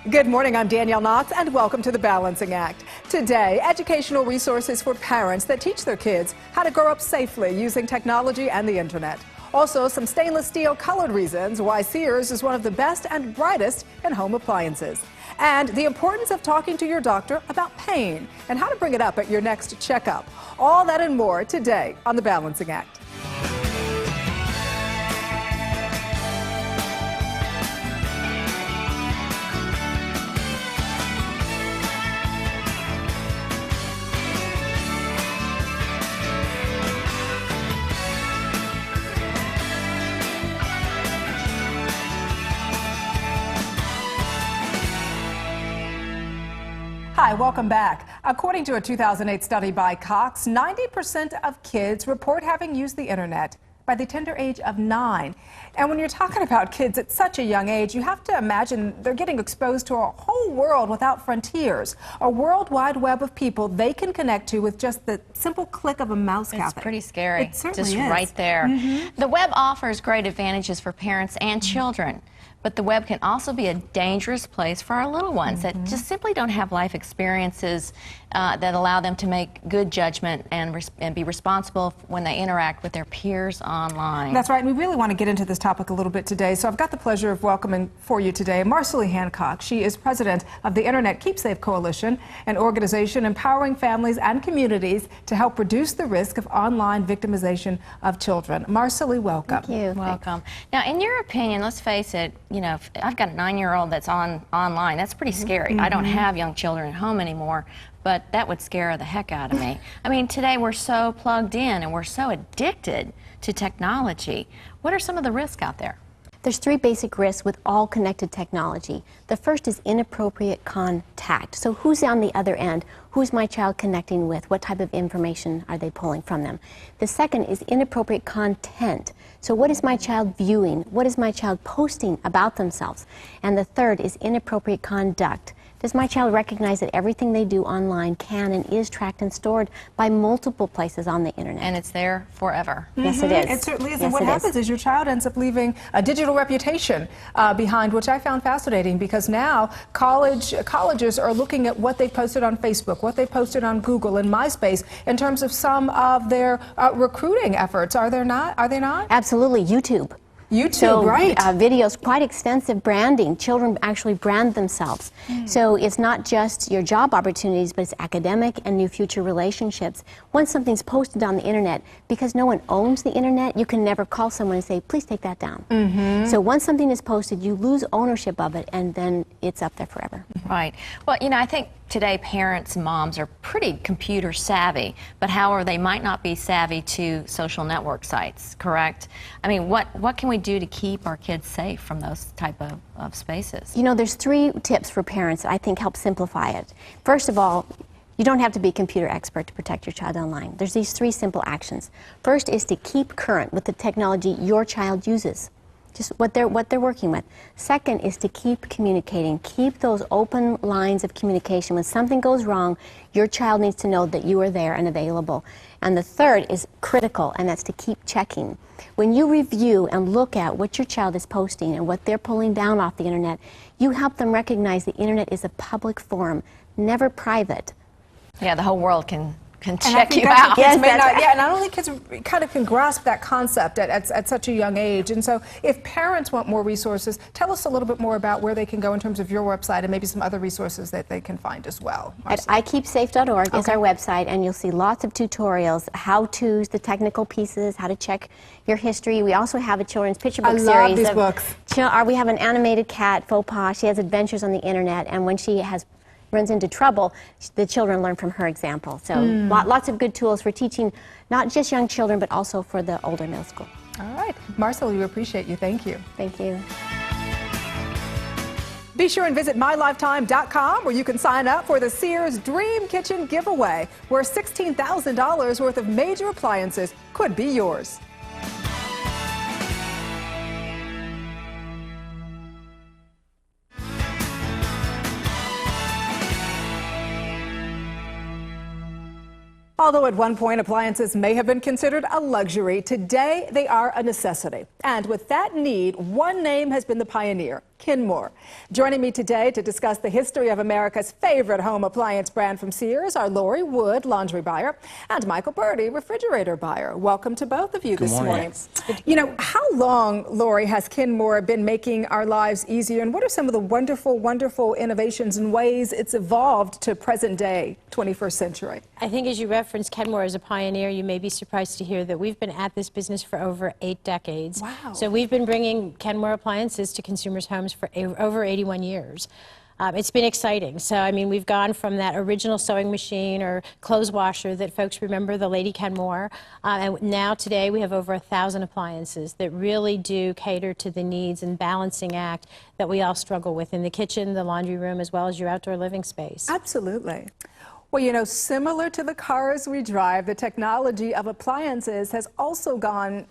Good morning, I'm Danielle Knopf, and welcome to The Balancing Act. Today, educational resources for parents that teach their kids how to grow up safely using technology and the internet. Also, some stainless steel colored reasons why Sears is one of the best and brightest in home appliances. And the importance of talking to your doctor about pain and how to bring it up at your next checkup. All that and more today on The Balancing Act. Hi, welcome back. According to a 2008 study by Cox, 90% of kids report having used the internet by the tender age of 9. And when you're talking about kids at such a young age, you have to imagine they're getting exposed to a whole world without frontiers, a world wide web of people they can connect to with just the simple click of a mouse. It's pretty scary. It certainly just is. Right there. The web offers great advantages for parents and children. But the web can also be a dangerous place for our little ones that just simply don't have life experiences that allow them to make good judgment and be responsible when they interact with their peers online. That's right, and we really want to get into this topic a little bit today. So I've got the pleasure of welcoming for you today Marcily Hancock. She is president of the Internet Keep Safe Coalition, an organization empowering families and communities to help reduce the risk of online victimization of children. Marcily, welcome. Thank you. Welcome. Now, in your opinion, let's face it, you know, I've got a 9-year-old that's online. That's pretty scary. I don't have young children at home anymore, but that would scare the heck out of me. I mean, today we're so plugged in and we're so addicted to technology. What are some of the risks out there? There's 3 basic risks with all connected technology. The first is inappropriate contact. So who's on the other end? Who's my child connecting with? What type of information are they pulling from them? The second is inappropriate content. So what is my child viewing? What is my child posting about themselves? And the third is inappropriate conduct. Does my child recognize that everything they do online can and is tracked and stored by multiple places on the internet? And it's there forever. Yes, it is. It certainly is. Yes, And what happens is your child ends up leaving a digital reputation behind, which I found fascinating because now colleges are looking at what they posted on Facebook, what they posted on Google and MySpace in terms of some of their recruiting efforts. Are they not? Absolutely. YouTube. YouTube, right. Videos, quite extensive branding. Children actually brand themselves. So it's not just your job opportunities, but it's academic and new future relationships. Once something's posted on the internet, because no one owns the internet, you can never call someone and say, please take that down. So once something is posted, you lose ownership of it, and then it's up there forever. Right. Well, you know, I think today parents and moms are pretty computer savvy, but however, they might not be savvy to social network sites, correct? I mean, what can we do to keep our kids safe from those type of spaces? You know, there's 3 tips for parents that I think help simplify it. First of all, you don't have to be a computer expert to protect your child online. There's these 3 simple actions. First is to keep current with the technology your child uses. Just what they're working with. Second is to keep communicating. Keep those open lines of communication. When something goes wrong, your child needs to know that you are there and available. And the third is critical, and that's to keep checking. When you review and look at what your child is posting and what they're pulling down off the internet, you help them recognize the internet is a public forum, never private. Yeah, the whole world can check you out. Yes, yeah, and I don't think kids kind of can grasp that concept at such a young age. And so if parents want more resources, tell us a little bit more about where they can go in terms of your website and maybe some other resources that they can find as well. At iKeepSafe.org is our website, and you'll see lots of tutorials, how-tos, the technical pieces, how to check your history. We also have a children's picture book series. I love these books. We have an animated cat, Faux Pas. She has adventures on the internet, and when she runs into trouble, the children learn from her example. So lots of good tools for teaching not just young children, but also for the older middle school. All right. Marcely, we appreciate you. Thank you. Thank you. Be sure and visit mylifetime.com where you can sign up for the Sears Dream Kitchen giveaway, where $16,000 worth of major appliances could be yours. Although at one point appliances may have been considered a luxury, today they are a necessity. And with that need, one name has been the pioneer: Kenmore. Joining me today to discuss the history of America's favorite home appliance brand from Sears are Lori Wood, laundry buyer, and Michael Burdi, refrigerator buyer. Welcome to both of you this morning. You know, how long, Lori, has Kenmore been making our lives easier, and what are some of the wonderful, wonderful innovations and ways it's evolved to present day, 21st century? I think as you referenced Kenmore as a pioneer, you may be surprised to hear that we've been at this business for over 8 decades. Wow. So we've been bringing Kenmore appliances to consumers' homes for over 81 years. It's been exciting. So, I mean, we've gone from that original sewing machine or clothes washer that folks remember, the Lady Kenmore, and now today we have over 1,000 appliances that really do cater to the needs and balancing act that we all struggle with in the kitchen, the laundry room, as well as your outdoor living space. Absolutely. Well, you know, similar to the cars we drive, the technology of appliances has also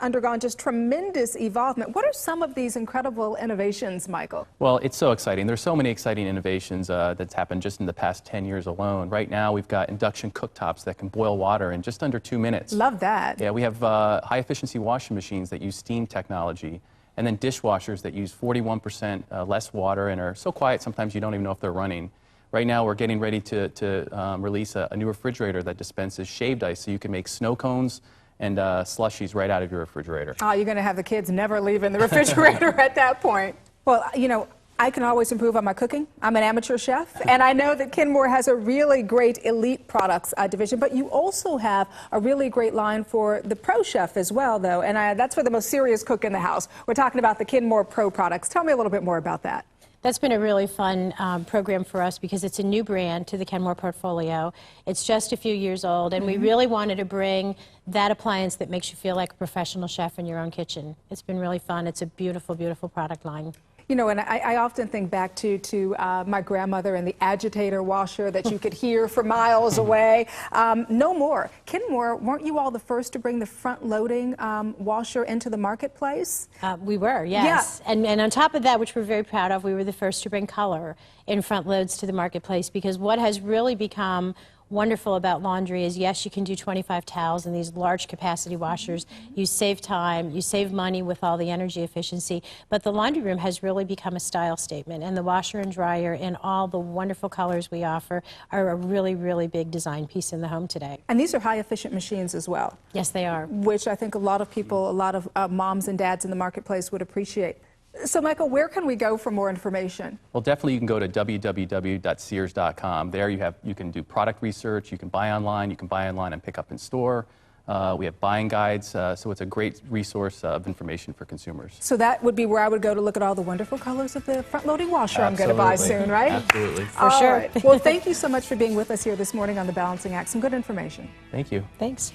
undergone just tremendous evolvement. What are some of these incredible innovations, Michael? Well, it's so exciting. There's so many exciting innovations that's happened just in the past 10 years alone. Right now, we've got induction cooktops that can boil water in just under 2 minutes. Love that. Yeah, we have high-efficiency washing machines that use steam technology, and then dishwashers that use 41% less water and are so quiet sometimes you don't even know if they're running. Right now, we're getting ready to release a new refrigerator that dispenses shaved ice, so you can make snow cones and slushies right out of your refrigerator. Oh, you're going to have the kids never leaving the refrigerator at that point. Well, you know, I can always improve on my cooking. I'm an amateur chef, and I know that Kenmore has a really great elite products division, but you also have a really great line for the pro chef as well, though, and that's for the most serious cook in the house. We're talking about the Kenmore Pro products. Tell me a little bit more about that. That's been a really fun program for us because it's a new brand to the Kenmore portfolio. It's just a few years old, and we really wanted to bring that appliance that makes you feel like a professional chef in your own kitchen. It's been really fun. It's a beautiful, beautiful product line. You know, and I often think back to my grandmother and the agitator washer that you could hear for miles away. No more. Kenmore, weren't you all the first to bring the front-loading washer into the marketplace? We were, yes. Yeah. And on top of that, which we're very proud of, we were the first to bring color in front loads to the marketplace, because what has really become wonderful about laundry is, yes, you can do 25 towels in these large capacity washers. You save time, you save money with all the energy efficiency, but the laundry room has really become a style statement, and the washer and dryer in all the wonderful colors we offer are a really, really big design piece in the home today. And these are high-efficient machines as well. Yes, they are. Which I think a lot of people, a lot of moms and dads in the marketplace would appreciate. So, Michael, where can we go for more information? Well, definitely you can go to www.sears.com. There you can do product research, you can buy online and pick up in store. We have buying guides, so it's a great resource of information for consumers. So that would be where I would go to look at all the wonderful colors of the front-loading washer I'm going to buy soon, right? Absolutely. For sure. Right. Well, thank you so much for being with us here this morning on The Balancing Act. Some good information. Thank you. Thanks.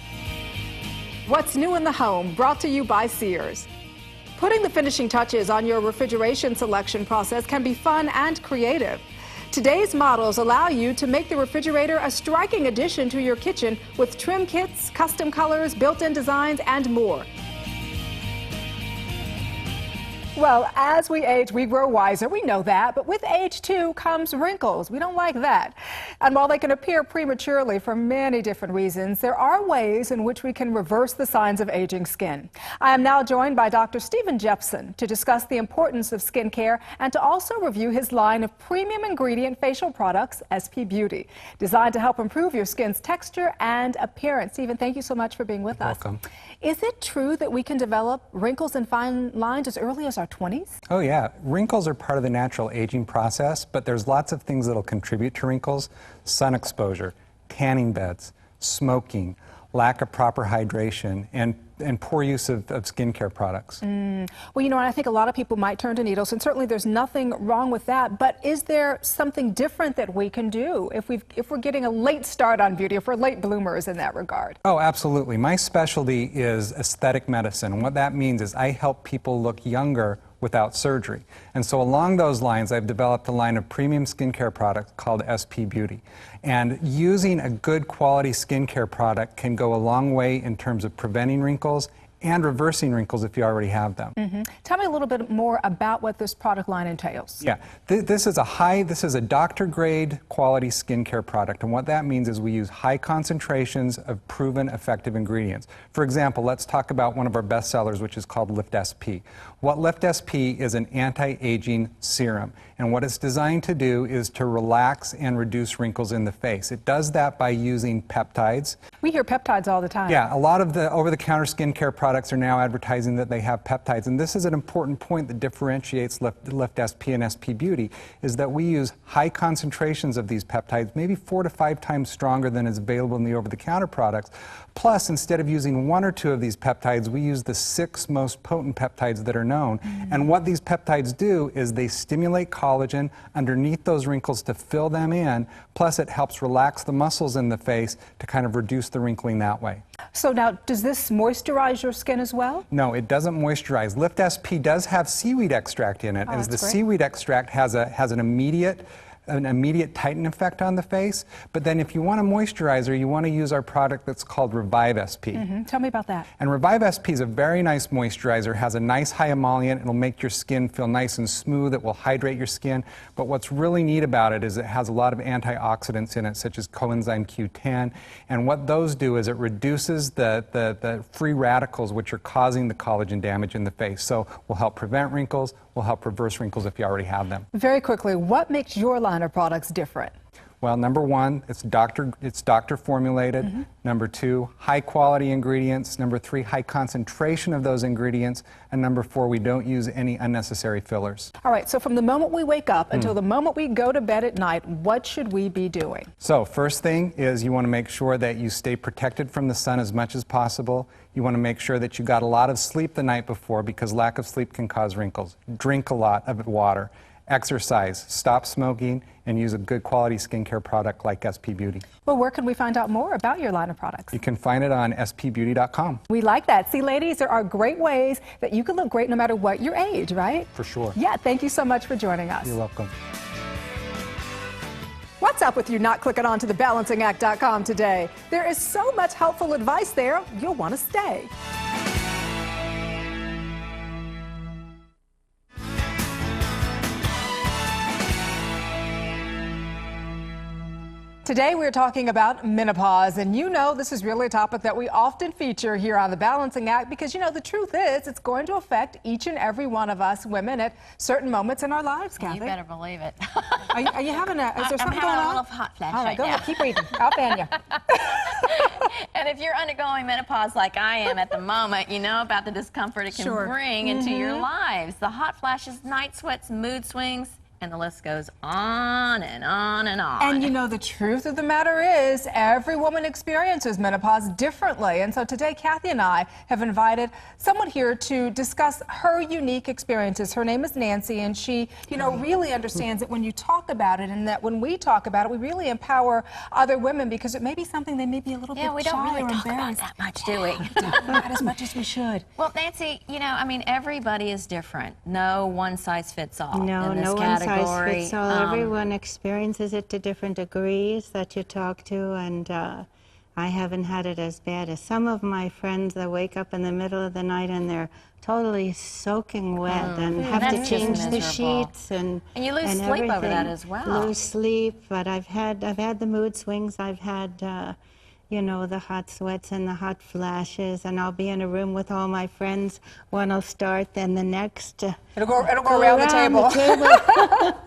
What's new in the home, brought to you by Sears. Putting the finishing touches on your refrigeration selection process can be fun and creative. Today's models allow you to make the refrigerator a striking addition to your kitchen with trim kits, custom colors, built-in designs, and more. Well, as we age, we grow wiser. We know that. But with age, too, comes wrinkles. We don't like that. And while they can appear prematurely for many different reasons, there are ways in which we can reverse the signs of aging skin. I am now joined by Dr. Stephen Jepson to discuss the importance of skincare and to also review his line of premium ingredient facial products, SP Beauty, designed to help improve your skin's texture and appearance. Stephen, thank you so much for being with us. Welcome. Is it true that we can develop wrinkles and fine lines as early as our 20s? Oh yeah, wrinkles are part of the natural aging process, but there's lots of things that'll contribute to wrinkles: sun exposure, tanning beds, smoking, lack of proper hydration, and poor use of skincare products. Well, you know, I think a lot of people might turn to needles, and certainly there's nothing wrong with that, but is there something different that we can do if we're getting a late start on beauty, if we're late bloomers in that regard? Oh, absolutely. My specialty is aesthetic medicine, and what that means is I help people look younger without surgery. And so along those lines, I've developed a line of premium skincare products called SP Beauty. And using a good quality skincare product can go a long way in terms of preventing wrinkles and reversing wrinkles if you already have them. Tell me a little bit more about what this product line entails. Yeah, this is a doctor-grade quality skincare product, and what that means is we use high concentrations of proven effective ingredients. For example, let's talk about one of our best sellers, which is called Lift SP. What Lift SP is an anti-aging serum, and what it's designed to do is to relax and reduce wrinkles in the face. It does that by using peptides. We hear peptides all the time. Yeah, a lot of the over-the-counter skincare products are now advertising that they have peptides, and this is an important point that differentiates Lift SP and SP Beauty, is that we use high concentrations of these peptides, maybe 4 to 5 times stronger than is available in the over-the-counter products. Plus, instead of using 1 or 2 of these peptides, we use the 6 most potent peptides that are known. And what these peptides do is they stimulate collagen underneath those wrinkles to fill them in, plus it helps relax the muscles in the face to kind of reduce the wrinkling that way. So now, does this moisturize your skin as well? No, it doesn't moisturize. Lift SP does have seaweed extract in it, as the seaweed extract has an immediate tighten effect on the face. But then if you want a moisturizer, you want to use our product that's called Revive SP. Tell me about that. And Revive SP is a very nice moisturizer, has a nice high emollient, it'll make your skin feel nice and smooth, it will hydrate your skin. But what's really neat about it is it has a lot of antioxidants in it, such as coenzyme Q10. And what those do is it reduces the free radicals which are causing the collagen damage in the face. So will help prevent wrinkles, will help reverse wrinkles if you already have them. Very quickly, what makes your line of products different? Well, number 1, it's doctor formulated. Number 2, high quality ingredients. Number 3, high concentration of those ingredients. And number 4, we don't use any unnecessary fillers. All right, so from the moment we wake up until the moment we go to bed at night, what should we be doing? So first thing is you want to make sure that you stay protected from the sun as much as possible. You want to make sure that you got a lot of sleep the night before, because lack of sleep can cause wrinkles. Drink a lot of water. Exercise, stop smoking, and use a good quality skincare product like SP Beauty. Well, where can we find out more about your line of products? You can find it on spbeauty.com. We like that. See, ladies, there are great ways that you can look great no matter what your age, right? For sure. Yeah, thank you so much for joining us. You're welcome. What's up with you not clicking on to thebalancingact.com today? There is so much helpful advice there, you'll want to stay. Today we're talking about menopause, and you know this is really a topic that we often feature here on The Balancing Act because, you know, the truth is it's going to affect each and every one of us women at certain moments in our lives, Kathy. You better believe it. Are you having is there something going on? I'm having a little hot flash All right, right go now. ahead, keep reading. I'll fan you. And if you're undergoing menopause like I am at the moment, you know about the discomfort it can bring into your lives. The hot flashes, night sweats, mood swings, and the list goes on and on and on. And you know, the truth of the matter is every woman experiences menopause differently. And so today, Kathy and I have invited someone here to discuss her unique experiences. Her name is Nancy, and she, you know, really understands that when you talk about it and that when we talk about it, we really empower other women because it may be something they may be a little bit we shy don't really or talk about embarrassed. that much, do we? Not as much as we should. Well, Nancy, you know, I mean, everybody is different. No one size fits all No, in this no one category. size fits all. Everyone experiences it to different degrees that you talk to, and I haven't had it as bad as some of my friends that wake up in the middle of the night and they're totally soaking wet and have to That's change just the miserable. sheets and you lose and sleep over that everything. as well. Lose sleep, but I've had the mood swings. I've had you know, the hot sweats and the hot flashes, and I'll be in a room with all my friends. One will start, then the next. It'll go around the table.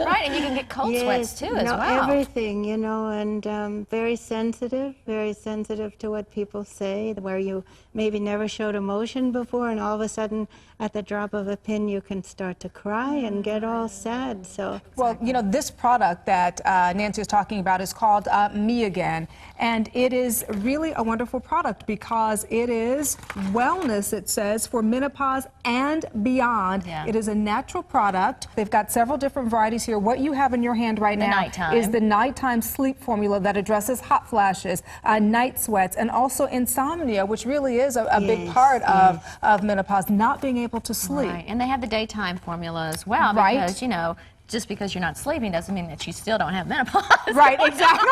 Right, and you can get cold sweats too as well. Everything, you know, and very sensitive to what people say, where you maybe never showed emotion before, and all of a sudden, at the drop of a pin, you can start to cry and get all sad. So, well, you know, this product that Nancy is talking about is called Me Again, and it is really a wonderful product because it is wellness, it says, for menopause and beyond. Yeah. It is a natural product. They've got several different varieties here. What you have in your hand right now is the nighttime sleep formula that addresses hot flashes, night sweats, and also insomnia, which really is a big part of menopause, not being able to sleep. Right, and they have the daytime formula as well Right. because, you know, just because you're not sleeping doesn't mean that you still don't have menopause. Right, exactly.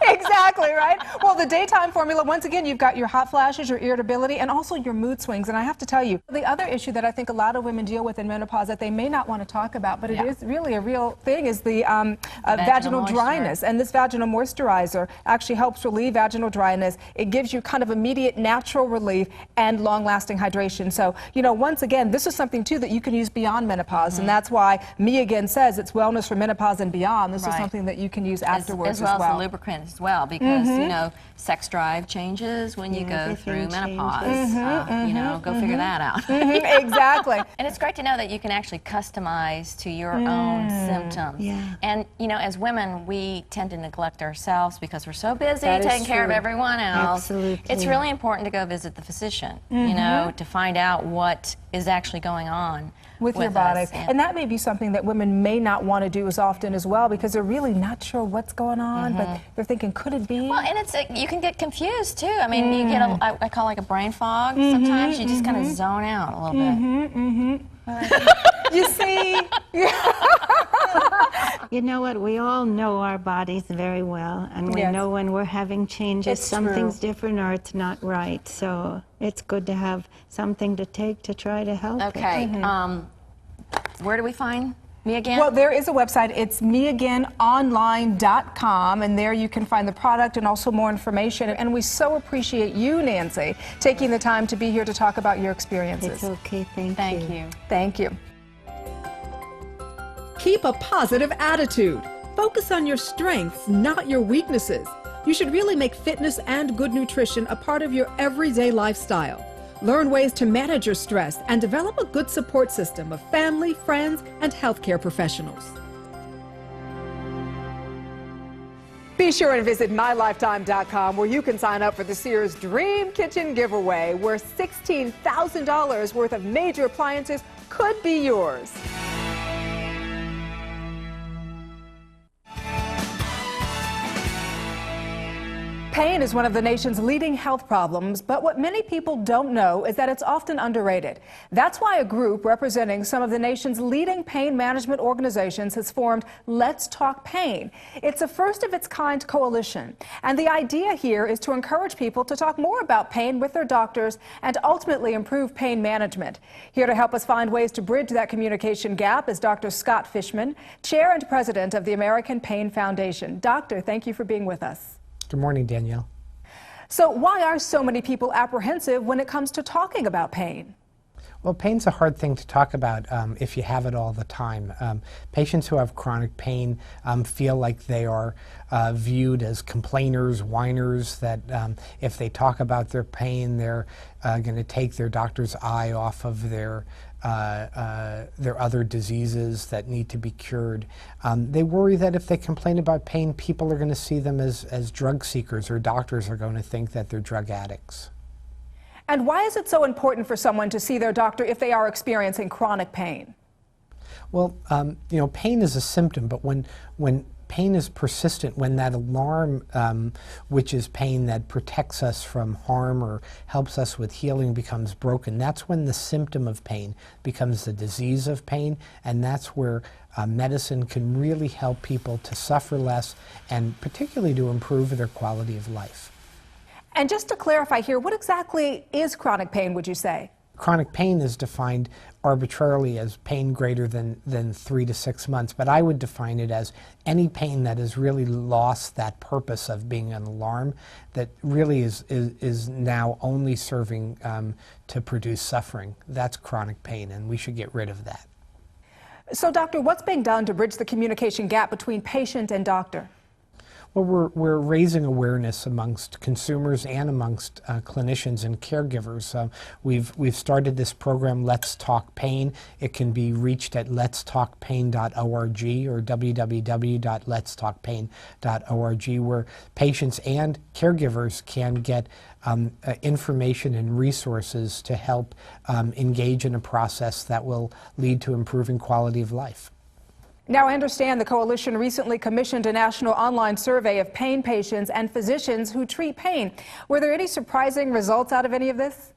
Exactly, right? Well, the daytime formula, once again, you've got your hot flashes, your irritability, and also your mood swings. And I have to tell you, the other issue that I think a lot of women deal with in menopause that they may not want to talk about, but it is really a real thing, is the vaginal dryness. And this vaginal moisturizer actually helps relieve vaginal dryness. It gives you kind of immediate natural relief and long-lasting hydration. So, you know, once again, this is something, too, that you can use beyond menopause. And that's why Me Again says it's wellness for menopause and beyond. This is something that you can use afterwards as well. As a lubricant as well, because, you know, sex drive changes when you go through menopause. You know, go figure that out. Exactly. And it's great to know that you can actually customize to your own symptoms. And, you know, as women, we tend to neglect ourselves because we're so busy taking care of everyone else. Absolutely. It's really important to go visit the physician, you know, to find out what is actually going on with your body. And that may be something that women may not want to do as often as well, because they're really not sure what's going on, but they're thinking, could it be? Well, and it's you can get confused too. I mean, you get I call it like a brain fog. Sometimes you just kind of zone out a little bit. You see? You know what? We all know our bodies very well, and we know when we're having changes, something's different or it's not right. So it's good to have something to take to try to help it. Okay. Where do we find Me Again? Well, there is a website. It's meagainonline.com, and there you can find the product and also more information. And we so appreciate you, Nancy, taking the time to be here to talk about your experiences. It's okay. Thank you. Thank you. Keep a positive attitude. Focus on your strengths, not your weaknesses. You should really make fitness and good nutrition a part of your everyday lifestyle. Learn ways to manage your stress and develop a good support system of family, friends, and healthcare professionals. Be sure and visit mylifetime.com, where you can sign up for the Sears Dream Kitchen Giveaway, where $16,000 worth of major appliances could be yours. Pain is one of the nation's leading health problems, but what many people don't know is that it's often underrated. That's why a group representing some of the nation's leading pain management organizations has formed Let's Talk Pain. It's a first-of-its-kind coalition, and the idea here is to encourage people to talk more about pain with their doctors and ultimately improve pain management. Here to help us find ways to bridge that communication gap is Dr. Scott Fishman, Chair and President of the American Pain Foundation. Doctor, thank you for being with us. Good morning, Danielle. So why are so many people apprehensive when it comes to talking about pain? Well, pain's a hard thing to talk about if you have it all the time. Patients who have chronic pain feel like they are viewed as complainers, whiners, that if they talk about their pain, they're going to take their doctor's eye off of their other diseases that need to be cured. They worry that if they complain about pain, people are going to see them as drug seekers, or doctors are going to think that they're drug addicts. And why is it so important for someone to see their doctor if they are experiencing chronic pain? Well, you know, pain is a symptom, but when pain is persistent, when that alarm, which is pain that protects us from harm or helps us with healing, becomes broken, that's when the symptom of pain becomes the disease of pain, and that's where medicine can really help people to suffer less and particularly to improve their quality of life. And just to clarify here, what exactly is chronic pain, would you say? Chronic pain is defined arbitrarily as pain greater than 3 to 6 months, but I would define it as any pain that has really lost that purpose of being an alarm, that really is now only serving to produce suffering. That's chronic pain, and we should get rid of that. So, doctor, what's being done to bridge the communication gap between patient and doctor? Well, we're raising awareness amongst consumers and amongst clinicians and caregivers. We've started this program, Let's Talk Pain. It can be reached at letstalkpain.org or www.letstalkpain.org, where patients and caregivers can get information and resources to help engage in a process that will lead to improving quality of life. Now, I understand the coalition recently commissioned a national online survey of pain patients and physicians who treat pain. Were there any surprising results out of any of this?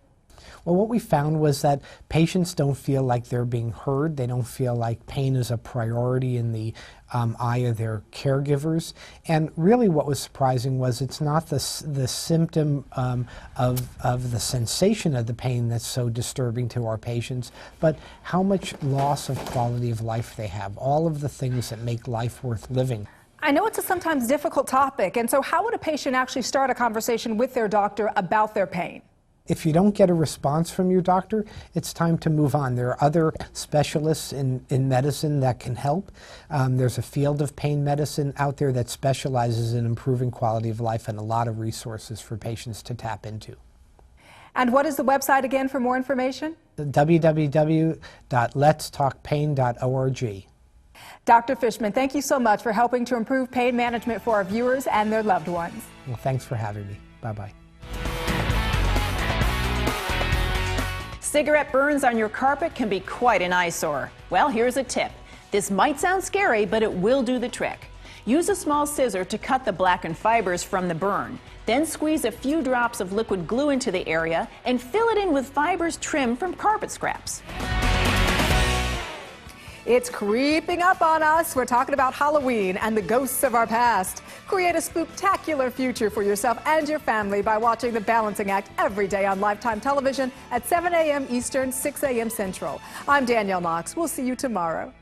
Well, what we found was that patients don't feel like they're being heard. They don't feel like pain is a priority in the eye of their caregivers. And really what was surprising was it's not the symptom of the sensation of the pain that's so disturbing to our patients, but how much loss of quality of life they have, all of the things that make life worth living. I know it's a sometimes difficult topic, and so how would a patient actually start a conversation with their doctor about their pain? If you don't get a response from your doctor, it's time to move on. There are other specialists in medicine that can help. There's a field of pain medicine out there that specializes in improving quality of life, and a lot of resources for patients to tap into. And what is the website again for more information? www.letstalkpain.org. Dr. Fishman, thank you so much for helping to improve pain management for our viewers and their loved ones. Well, thanks for having me. Bye-bye. Cigarette burns on your carpet can be quite an eyesore. Well, here's a tip. This might sound scary, but it will do the trick. Use a small scissor to cut the blackened fibers from the burn. Then squeeze a few drops of liquid glue into the area and fill it in with fibers trimmed from carpet scraps. It's creeping up on us. We're talking about Halloween and the ghosts of our past. Create a spooktacular future for yourself and your family by watching The Balancing Act every day on Lifetime Television at 7 a.m. Eastern, 6 a.m. Central. I'm Danielle Knopf. We'll see you tomorrow.